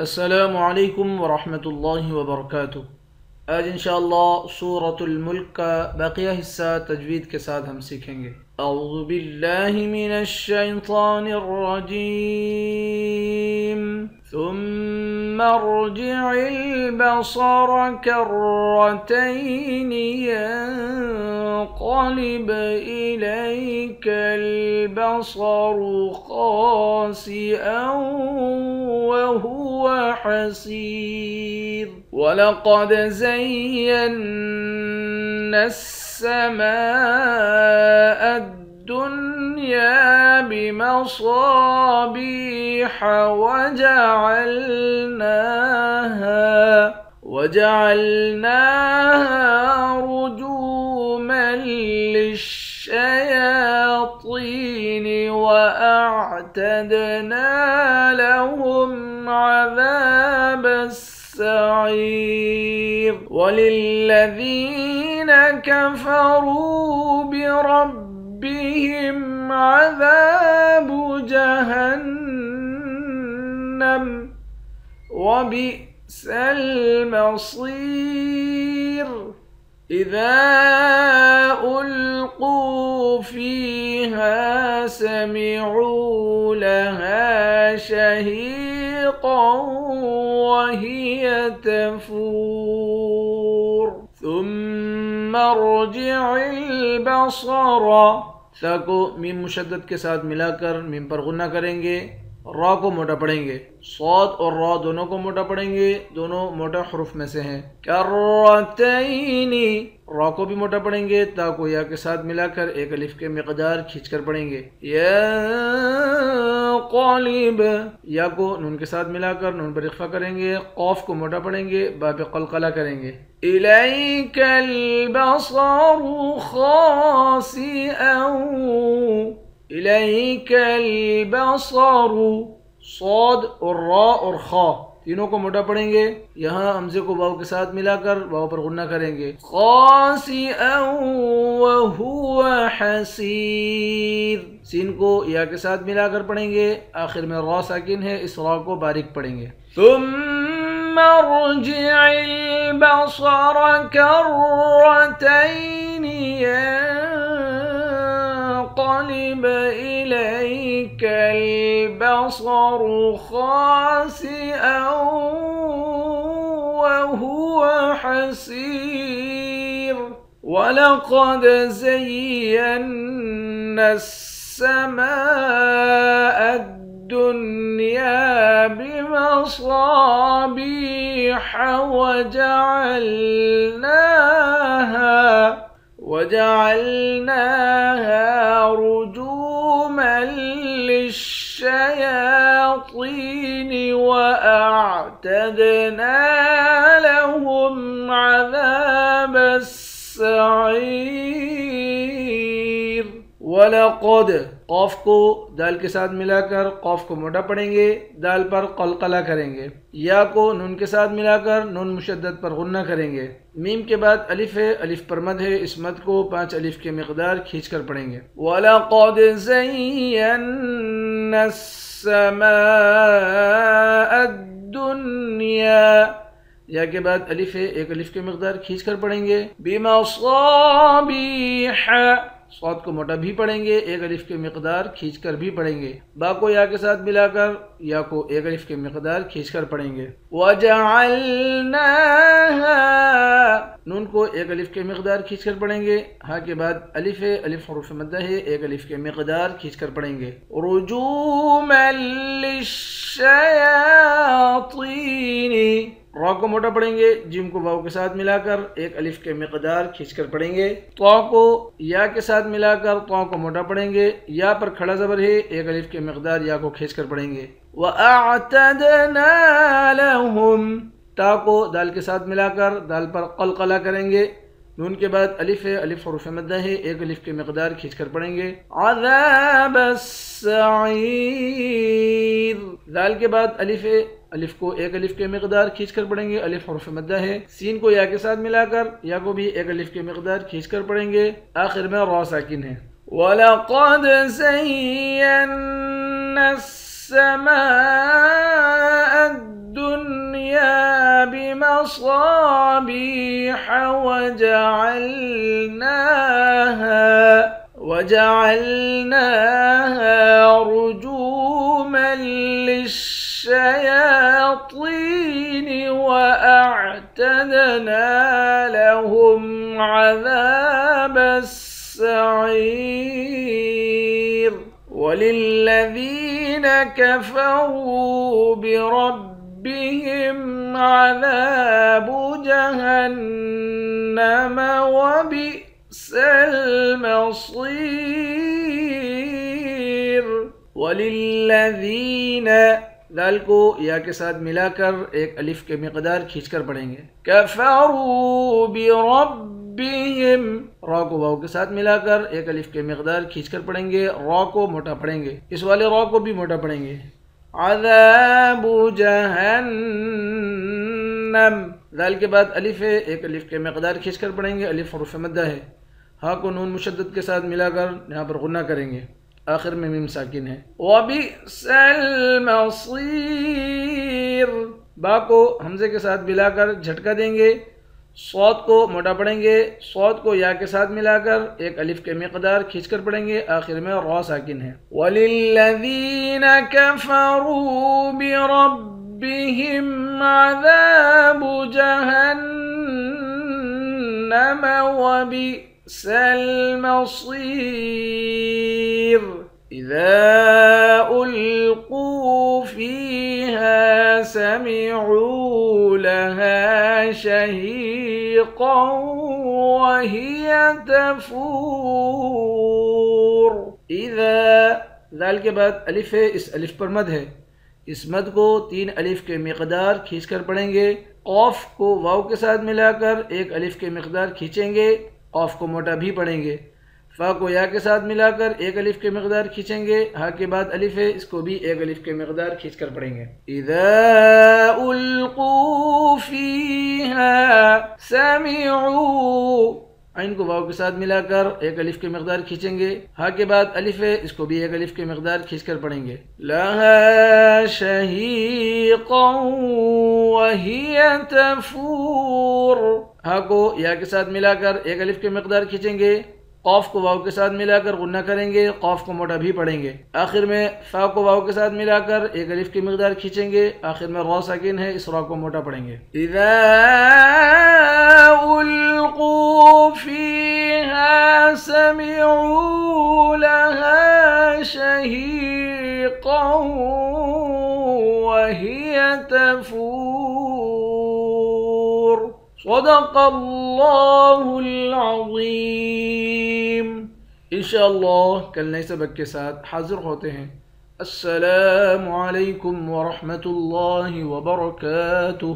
अस्सलामु अलैकुम वरहमतुल्लाहि वबरकातुह। आज इंशाअल्लाह सूरतुल मुल्क का बाक़िया हिस्सा तजवीद के साथ हम सीखेंगे। अऊज़ु बिल्लाहि मिनश शैतानिर रजीम। सुम्मा अर्जि'ल बसर कर्रतैनि यंक़लिब इलैकल बसरु ख़ासिअन वहुव हसीर। वलक़द ज़य्यन्ना अस्समाअ दुन्या बिमसाबीह वजअलनाहा रुजूमन लिश्शयातीन वअअतदना लहुम अज़ाब अस्सईर। वलिल्लज़ीन कफ़रू बिरब्बिहिम अज़ाबु जहन्नम वबिअसल मसीर। इज़ा उल्क़ू फ़ीहा समिअू लहा शहीक़न वहिय तफ़ूर। सुम्मा अर्जि'ल बसर, सा को मीम मुशद्दद के साथ मिलाकर मीम पर गुन्ना करेंगे, रा को मोटा पढ़ेंगे, सौद और रा दोनों को मोटा पढ़ेंगे, दोनों मोटा हरूफ में से हैं। कर्रतैनी, रा को भी मोटा पढ़ेंगे, ता को या के साथ मिलाकर एक अलिफ के मिक़दार खींचकर पढ़ेंगे। यंक़लिब, या को नून के साथ मिलाकर नून पर इख्फा करेंगे, क़ाफ को मोटा पढ़ेंगे, बा पे क़लक़ला करेंगे। इलैकल बसरु ख़ासिअन, इलैकल बसरु, सौद और रा और खा तीनों को मोटा पढ़ेंगे। यहाँ हमज़े को वाव के साथ मिलाकर वाव पर गुन्ना करेंगे। ख़ासिअन वहुव हसीर, सीन को या के साथ मिलाकर पढ़ेंगे, आखिर में रा साकिन है, इस रा को बारीक पढ़ेंगे। सुम्मा अर्जि'ल बसर कर्रतैनि यंक़लिब इलैकल बसरु ख़ासिअन वहुव हसीर। वलक़द ज़य्यन्ना अस्समाअ दुन्या बिमसाबीह वजअलनाहा रुजूमन लिश्शयातीन वअअतदना लहुम अज़ाब अस्सईर। वलक़द, क़ाफ को दाल के साथ मिलाकर क़ाफ को मोटा पढ़ेंगे, दाल पर क़लक़ला करेंगे, या को नून के साथ मिलाकर नून मुशद्दद पर गुन्ना करेंगे। मीम के बाद अलिफ है, अलिफ पर मद है, इस मद को 5 अलिफ के मिक़दार खींचकर पढ़ेंगे। वलक़द ज़य्यन्ना अस्समाअ दुन्या, या के बाद अलिफ है, एक अलिफ के मिक़दार खींचकर पढ़ेंगे। बिमसाबीह, सौद को मोटा भी पढ़ेंगे, एक अलिफ के मिक़दार खींचकर भी पढ़ेंगे। बा को या के साथ मिलाकर या को एक अलिफ के मिक़दार खींचकर पढ़ेंगे। वजअलनाहा, नून को एक अलिफ के मिक़दार खींचकर पढ़ेंगे, हा के बाद अलिफ है, अलिफ हुरूफ मद्दा है, एक अलिफ के मिक़दार खींचकर पढ़ेंगे। रुजूमन लिश्शयातीन, रा को मोटा पढ़ेंगे, जिम को वाव के साथ मिलाकर एक अलिफ के मिक़दार खींचकर पढ़ेंगे। तो को या के साथ मिलाकर तो को मोटा पढ़ेंगे, या पर खड़ा ज़बर है, एक अलिफ के मिक़दार या को खींचकर पढ़ेंगे। वअअतदना लहुम, ता को दाल के साथ मिलाकर दाल पर क़लक़ला करेंगे, नून के बाद अलिफ है, अलिफ हुरूफ मद्दा है, एक अलिफ के मिक़दार खींचकर पढ़ेंगे। अज़ाब अस्सईर, दाल के बाद अलिफ है, अलिफ को एक अलिफ के मिक़दार खींचकर पढ़ेंगे, अलिफ हुरूफ मद्दा है। सीन को या के साथ मिलाकर या को भी एक अलिफ के मिक़दार खींचकर पढ़ेंगे, आखिर में रा साकिन है। वलक़द ज़य्यन्ना अस्समाअ مصابيح وجعلناها رجوما للشياطين وأعتدنا لهم عذاب السعير وللذين كفروا بربهم عذاب جهنم وبئس المصير وللذين दाल को या के साथ मिलाकर एक अलिफ के मिकदार खींचकर पढ़ेंगे। कफरू बिरब्बिहिम, रॉ को वाव के साथ मिलाकर एक अलिफ के मिकदार खींचकर पढ़ेंगे। रॉ को मोटा पढ़ेंगे, इस वाले रॉ को भी मोटा पढ़ेंगे। अज़ाबु जहन्नम, दाल के बाद अलिफ है, एक अलिफ के मिकदार खींचकर पढ़ेंगे। अलिफ हुरूफ मद्दा है। हा को नून मुशद्दद के साथ मिलाकर यहाँ पर गुन्ना करेंगे, आखिर में मीम साकिन है। वबिसल मसीर, बा को हमजे के साथ मिलाकर झटका देंगे। सौद को मोटा पढ़ेंगे। सौद को या के साथ मिलाकर एक अलिफ के मिकदार खींचकर पढ़ेंगे, आखिर में रॉ साकिन है। वलिल्लज़ीन कफ़रू बिरब्बिहिम अज़ाबु जहन्नम वबिसल मसीर इज़ा उल्क़ू फ़ीहा समिዑ लहा शहीक़न वहिय तफ़ूर। इज़ा, दाल के बाद अलिफ है, इस अलिफ पर मद है। इस मद को 3 अलिफ के मिकदार खींचकर पढ़ेंगे। क़ाफ को वाव के साथ मिलाकर एक अलिफ के मिकदार खींचेंगे। क़ाफ को मोटा भी पढ़ेंगे। फ़ा को या के साथ मिलाकर एक अलिफ के मिकदार खींचेंगे। हा के बाद अलिफ है, इसको भी एक अलिफ के मिकदार खींचकर पढ़ेंगे। इज़ा उल्क़ू फ़ीहा समिዑ, आइन को वाव के साथ मिलाकर एक अलिफ के मिकदार खींचेंगे। हा के बाद अलिफ है, इसको भी एक अलिफ के मिकदार खींचकर पढ़ेंगे। लहा शहीक़न वहिय तफ़ूर, हा को या के साथ मिलाकर एक अलिफ के मिकदार खींचेंगे। क़ाफ को वाव के साथ मिलाकर गुन्ना करेंगे। क़ाफ को मोटा भी पढ़ेंगे। आखिर में फ़ा को वाव के साथ मिलाकर एक अलिफ की मिकदार खींचेंगे। आखिर में रॉ साकिन है, इस रॉ को मोटा पढ़ेंगे। इज़ा उल्क़ू फ़ीहा समिዑ लहा शहीक़न वहिय तफ़ूर। सदक़ल्लाहुल अज़ीम। इंशाअल्लाह कल नए सबक के साथ हाज़िर होते हैं। अस्सलामु अलैकुम व रहमतुल्लाहि व बरकातुहू।